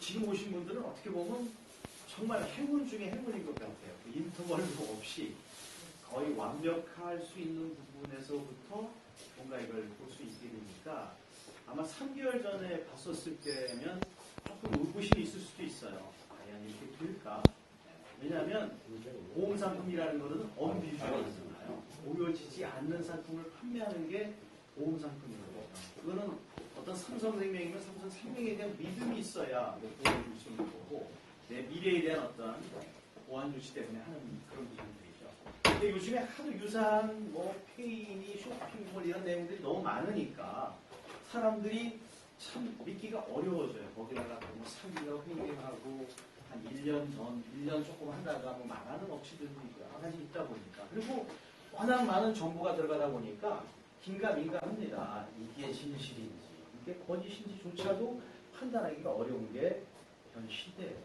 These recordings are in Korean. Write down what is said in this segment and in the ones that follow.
지금 오신 분들은 어떻게 보면 정말 행운 중에 행운인 것 같아요. 인터벌도 없이 거의 완벽할 수 있는 부분에서부터 뭔가 이걸 볼 수 있게 되니까 아마 3개월 전에 봤었을 때면 조금 의구심이 있을 수도 있어요. 과연 이렇게 될까? 왜냐하면 보험상품이라는 것은 언비주얼이잖아요. 보여지지 않는 상품을 판매하는 게 보험상품이거든요. 그거는 어떤 삼성생명이면 삼성생명에 대한 믿음이 있어야 보험을 줄 수 있는 거고 내 미래에 대한 어떤 보안 조치 때문에 하는 그런 부분들이죠. 근데 요즘에 하도 유사한 페이니, 쇼핑몰 이런 내용들이 너무 많으니까 사람들이 참 믿기가 어려워져요. 거기다가 너무 사기가 횡행하고 한 1년 전, 1년 조금 하다가 망하는 업체들도 여러 가지 있다 보니까 그리고 워낙 많은 정보가 들어가다 보니까 긴가민가합니다. 이게 진실인지 이게 거짓인지조차도 판단하기가 어려운 게 현 시대예요.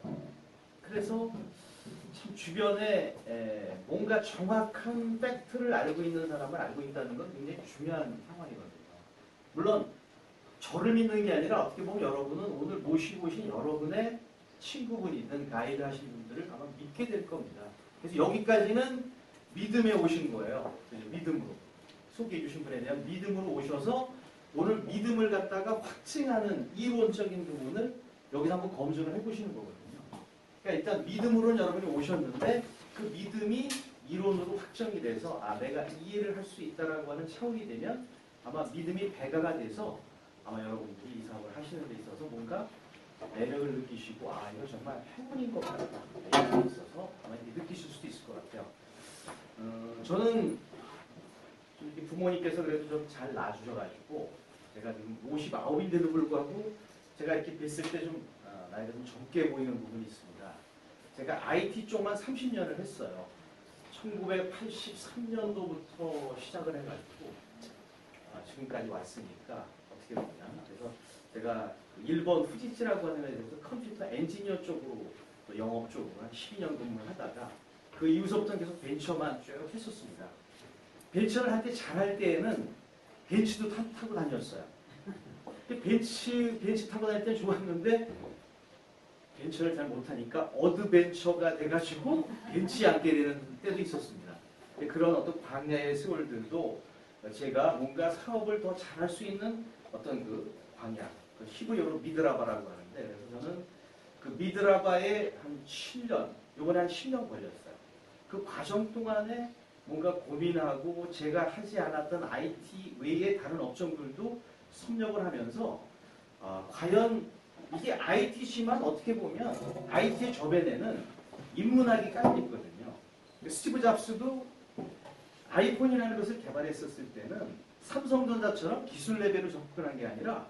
그래서 참 주변에 뭔가 정확한 팩트를 알고 있는 사람을 알고 있다는 건 굉장히 중요한 상황이거든요. 물론 저를 믿는 게 아니라 어떻게 보면 여러분은 오늘 모시고 오신 여러분의 친구분이든 가이드 하신 분들을 아마 믿게 될 겁니다. 그래서 여기까지는 믿음에 오신 거예요. 믿음으로. 소개해 주신 분에 대한 믿음으로 오셔서 오늘 믿음을 갖다가 확증하는 이론적인 부분을 여기서 한번 검증을 해보시는 거거든요. 그러니까 일단 믿음으로는 여러분이 오셨는데 그 믿음이 이론으로 확정이 돼서 내가 이해를 할 수 있다라고 하는 차원이 되면 아마 믿음이 배가가 돼서 아마 여러분들이 이 사업을 하시는 데 있어서 뭔가 매력을 느끼시고 이거 정말 행운인 것 같다 이런 게 있어서 아마 이렇게 느끼실 수도 있을 것 같아요. 저는 이렇게 부모님께서 그래도 좀 잘 낳아주셔가지고 제가 지금 59인데도 불구하고 제가 이렇게 뵀을 때 좀 나이가 좀 젊게 보이는 부분이 있습니다. 제가 IT 쪽만 30년을 했어요. 1983년도부터 시작을 해가지고 지금까지 왔으니까 어떻게 보면 그래서 제가 일본 후지츠라고 하는 데서 컴퓨터 엔지니어 쪽으로 또 영업 쪽으로 한 12년 근무를 하다가 그 이후서부터 계속 벤처만 쭉 했었습니다. 벤처를 할 때 잘할 때에는 벤츠도 타고 다녔어요. 벤츠 타고 다닐 때 좋았는데 벤처를 잘 못하니까 어드벤처가 돼가지고 벤츠에 앉게 되는 때도 있었습니다. 그런 어떤 광야의 세월들도 제가 뭔가 사업을 더 잘할 수 있는 어떤 그 광야, 그 히브리어로 미드라바라고 하는데 그래서 저는 그 미드라바에 한 7년, 요번에 한 10년 걸렸어요. 그 과정 동안에 뭔가 고민하고 제가 하지 않았던 IT 외의 다른 업종들도 섭렵을 하면서 과연 이게 IT지만 어떻게 보면 IT의 저변에는 인문학이 깔려있거든요. 스티브 잡스도 아이폰이라는 것을 개발했었을 때는 삼성전자처럼 기술 레벨로 접근한 게 아니라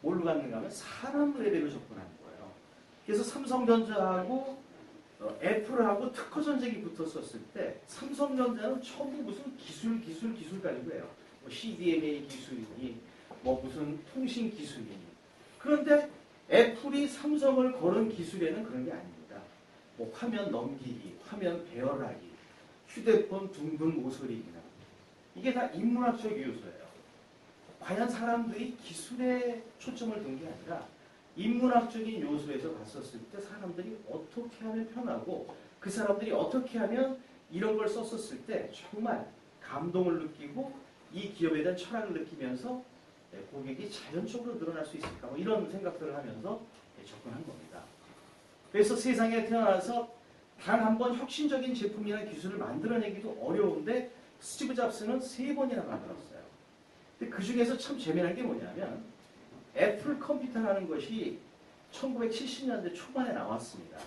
뭘로 갔는가 하면 사람 레벨로 접근한 거예요. 그래서 삼성전자하고 애플하고 특허 전쟁이 붙었었을 때 삼성전자는 전부 무슨 기술 가지고 해요. CDMA 기술이니 무슨 통신 기술이니. 그런데 애플이 삼성을 거는 기술에는 그런 게 아닙니다. 화면 넘기기, 화면 배열하기, 휴대폰 둥둥 모서리기나 이게 다 인문학적 요소예요. 과연 사람들이 기술에 초점을 둔 게 아니라 인문학적인 요소에서 봤었을 때 사람들이 어떻게 하면 편하고 그 사람들이 어떻게 하면 이런 걸 썼었을 때 정말 감동을 느끼고 이 기업에 대한 철학을 느끼면서 고객이 자연적으로 늘어날 수 있을까 이런 생각들을 하면서 접근한 겁니다. 그래서 세상에 태어나서 단 한 번 혁신적인 제품이나 기술을 만들어내기도 어려운데 스티브 잡스는 3번이나 만들었어요. 근데 그 중에서 참 재미난 게 뭐냐면 애플 컴퓨터라는 것이 1970년대 초반에 나왔습니다.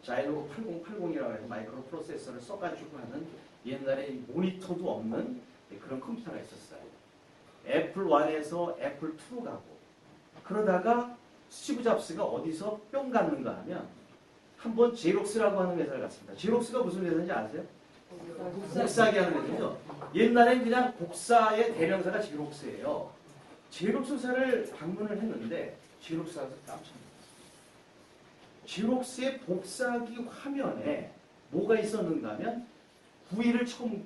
자이로 8080이라고 해서 마이크로 프로세서를 써가지고 하는 옛날에 모니터도 없는 그런 컴퓨터가 있었어요. 애플 1에서 애플 2로 가고 그러다가 스티브 잡스가 어디서 뿅 갔는가 하면 한번 제록스라고 하는 회사를 갔습니다. 제록스가 무슨 회사인지 아세요? 복사기 하는 회사죠. 옛날엔 그냥 복사의 대명사가 제록스예요. 제록스 회사를 방문을 했는데 제록스 가서 깜짝 놀랐어요. 제록스의 복사기 화면에 뭐가 있었는가 하면 GUI를 처음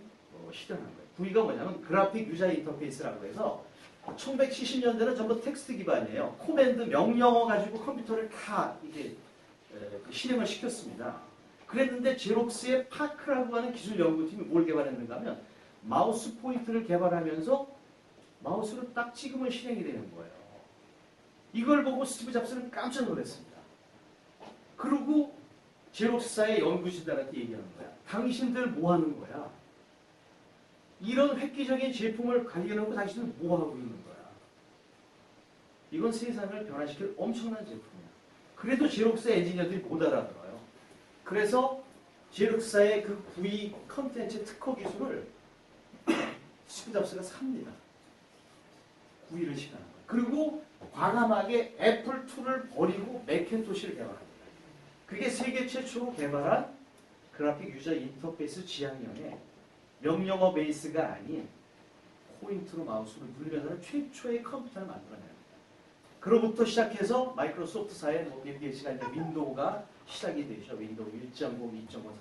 실현한 거예요. GUI가 뭐냐면 그래픽 유저 인터페이스라고 해서 1970년대는 전부 텍스트 기반이에요. 코맨드 명령어 가지고 컴퓨터를 다 이게 실행을 시켰습니다. 그랬는데 제록스의 파크라고 하는 기술 연구팀이 뭘 개발했는가 하면 마우스 포인트를 개발하면서 마우스로 딱 찍으면 실행이 되는 거예요. 이걸 보고 스티브 잡스는 깜짝 놀랐습니다. 그리고 제록스사의 연구진들한테 얘기하는 거야. 당신들 뭐 하는 거야? 이런 획기적인 제품을 발견하고 당신들 뭐 하고 있는 거야? 이건 세상을 변화시킬 엄청난 제품이야. 그래도 제록스 엔지니어들이 못 알아들어요. 그래서 제록스사의 그 구이 컨텐츠 특허 기술을 스티브 잡스가 삽니다. 구이를 시작하는 거예요. 그리고 과감하게 애플2를 버리고 맥킨토시를 개발합니다. 그게 세계 최초로 개발한 그래픽 유저 인터페이스 지향형의 명령어 베이스가 아닌 포인트로 마우스를 누르면서 최초의 컴퓨터를 만들어냅니다. 그로부터 시작해서 마이크로소프트사의 빌 게이츠가 이제 윈도우가 시작이 되죠. 윈도우 1.0, 2.5, 3.0.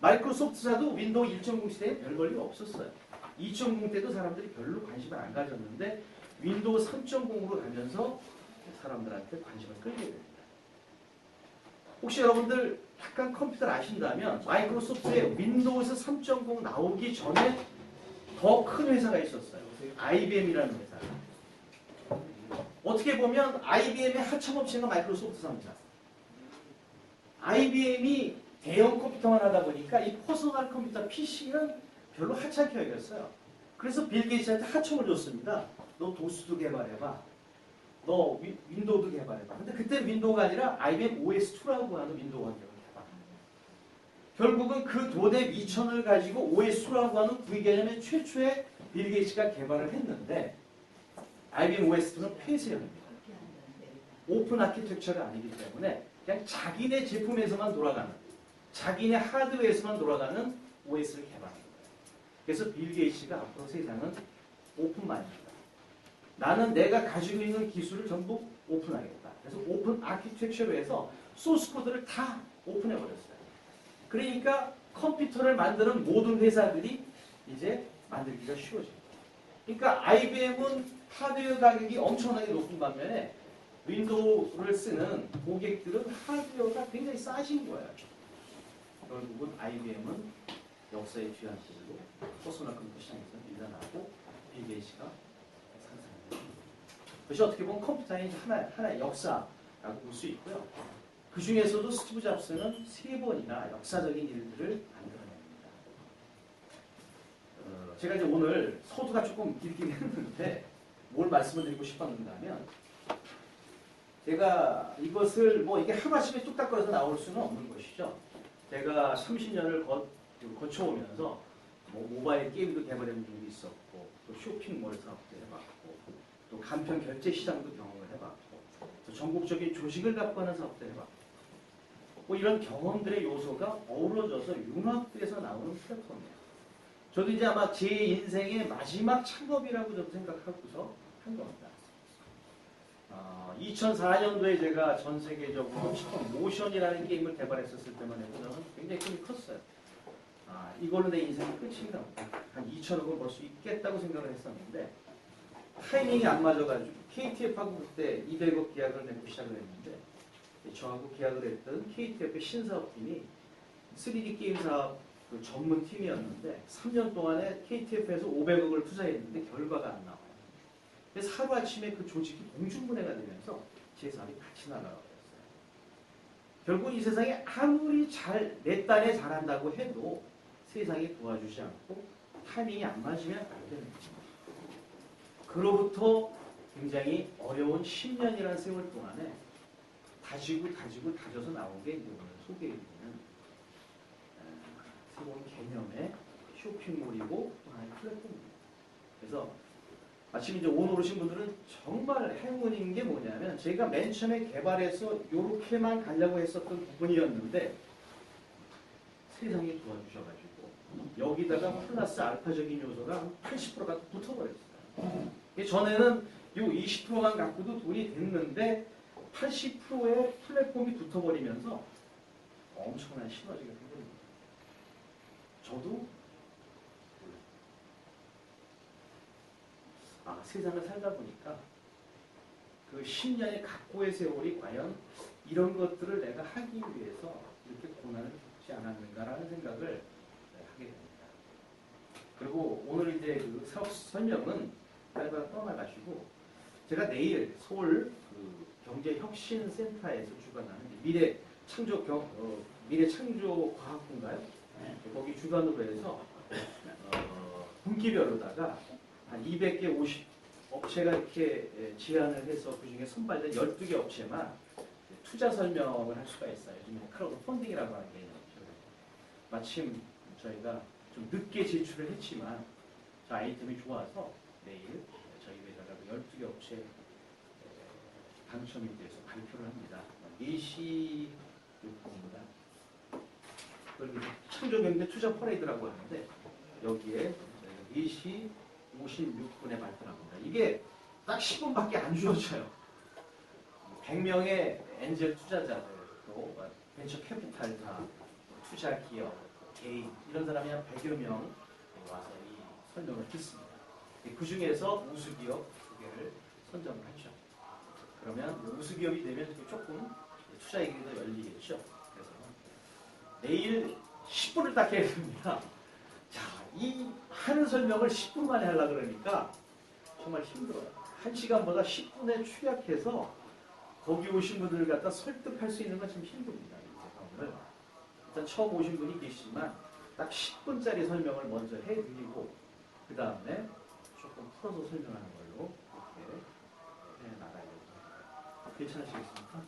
마이크로소프트사도 윈도우 1.0 시대에 별 볼일 없었어요. 2.0 때도 사람들이 별로 관심을 안 가졌는데 윈도우 3.0으로 가면서 사람들한테 관심을 끌게 됩니다. 혹시 여러분들 약간 컴퓨터를 아신다면 마이크로소프트의 윈도우에서 3.0 나오기 전에 더 큰 회사가 있었어요. IBM이라는 회사가. 어떻게 보면 IBM의 하청업체가 마이크로소프트사입니다. IBM이 대형 컴퓨터만 하다 보니까 이 퍼스널 컴퓨터 PC는 별로 하찮게 여겼어요. 그래서 빌 게이츠한테 하청을 줬습니다. 너 도스도 개발해봐. 너 윈도우도 개발해봐. 근데 그때 윈도우가 아니라 IBM OS2라고 하는 윈도우 환경을 개발합니다. 결국은 그 돈의 미천을 가지고 OS2라고 하는 구이 개념의 최초의 빌 게이츠가 개발을 했는데 IBM OS2는 폐쇄형입니다. 오픈 아키텍처가 아니기 때문에 그냥 자기네 제품에서만 돌아가는, 자기네 하드웨어에서만 돌아가는 OS를 개발한 거예요. 그래서 빌 게이츠가 앞으로 세상은 오픈마인드다. 나는 내가 가지고 있는 기술을 전부 오픈하겠다. 그래서 오픈 아키텍처로 해서 소스 코드를 다 오픈해버렸어요. 그러니까 컴퓨터를 만드는 모든 회사들이 이제 만들기가 쉬워져요. 그러니까 IBM은 하드웨어 가격이 엄청나게 높은 반면에 윈도우를 쓰는 고객들은 하드웨어가 굉장히 싸진 거예요. 결국은 IBM은 역사의 뒤안길로 퍼스널 컴퓨터 시장에서 밀려나고 빌 게이츠가 상승합니다. 그것이 어떻게 보면 컴퓨터의 하나의 역사라고 볼 수 있고요. 그 중에서도 스티브 잡스는 3번이나 역사적인 일들을 만들어냅니다. 제가 이제 오늘 서두가 조금 길긴 했는데 뭘 말씀을 드리고 싶었는가 하면 제가 이것을 뭐 이게 하루아침에 뚝딱거려서 나올 수는 없는 것이죠. 제가 30년을 거쳐오면서 뭐 모바일 게임도 개발해본 적이 있었고 또 쇼핑몰 사업도 해봤고 또 간편 결제 시장도 경험을 해봤고 또 전국적인 조직을 갖고 하는 사업도 해봤고 뭐 이런 경험들의 요소가 어우러져서 융합돼서 나오는 플랫폼이에요. 저도 이제 아마 제 인생의 마지막 창업이라고 저도 생각하고서 한 겁니다. 2004년도에 제가 전 세계적으로 모션이라는 게임을 개발했었을 때만 해도 저는 굉장히 꿈이 컸어요. 이걸로 내 인생이 끝인가 보다. 한 2천억을 벌 수 있겠다고 생각을 했었는데 타이밍이 안 맞아가지고 KTF하고 그때 200억 계약을 맺고 시작을 했는데 저하고 계약을 했던 KTF의 신사업팀이 3D 게임 사업 그 전문 팀이었는데 3년 동안에 KTF에서 500억을 투자했는데 결과가 안 나와요. 그래서 하루아침에 그 조직이 공중분해가 되면서 제 사업이 같이 날아가버렸어요. 결국 이 세상에 아무리 내 딴에 잘한다고 해도 세상이 도와주지 않고 타이밍이 안 맞으면 안 되는 거죠. 그로부터 굉장히 어려운 10년이라는 세월 동안에 다져서 나온 게 오늘 소개해드리는 새로운 개념의 쇼핑몰이고 또 하나의 플랫폼입니다. 그래서 마침 이제 오늘 오신 분들은 정말 행운인 게 뭐냐면 제가 맨 처음에 개발해서 이렇게만 가려고 했었던 부분이었는데 세상이 도와주셔가지고 여기다가 플러스 알파적인 요소가 80%가 붙어버렸어요. 전에는 이 20%만 갖고도 돈이 됐는데 80%의 플랫폼이 붙어버리면서 엄청난 시너지가 생깁니다. 저도 세상을 살다 보니까 그 10년의 각고의 세월이 과연 이런 것들을 내가 하기 위해서 이렇게 고난을 겪지 않았는가라는 생각을 하게 됩니다. 그리고 오늘 이제 그 사업 설명은 짧아 떠나가시고 제가 내일 서울 그 경제혁신센터에서 주관하는 미래창조과학부인가요? 거기 주관으로 해서 분기별로다가 한 200개, 50 업체가 이렇게 제안을 해서 그 중에 선발된 12개 업체만 투자 설명을 할 수가 있어요. 요즘에 크라우드 펀딩이라고 하는 게 있죠. 마침 저희가 좀 늦게 제출을 했지만 저 아이템이 좋아서 내일 저희 회사가 12개 업체 당첨이 돼서 발표를 합니다. 4시 6분입니다. 그리고 창조경제 투자 퍼레이드라고 하는데 여기에 4시 56분에 발표를 합니다. 이게 딱 10분밖에 안 주어져요. 100명의 엔젤 투자자들, 또 벤처 캐피탈사, 투자 기업, 개인 이런 사람이 한 100여 명 와서 이 설명을 듣습니다. 그 중에서 우수기업 2개를 선정을 하죠. 그러면 우수기업이 되면 조금 투자 얘기가 더 열리겠죠. 그래서 내일 10분을 딱 해야 됩니다. 자, 이 하는 설명을 10분 만에 하려고 그러니까 정말 힘들어요. 1시간보다 10분에 축약해서 거기 오신 분들을 갖다 설득할 수 있는 건 좀 힘듭니다. 오늘 일단 처음 오신 분이 계시지만 딱 10분짜리 설명을 먼저 해드리고 그 다음에 조금 풀어서 설명하는 걸로 이렇게 해나가려고 합니다. 괜찮으시겠습니까?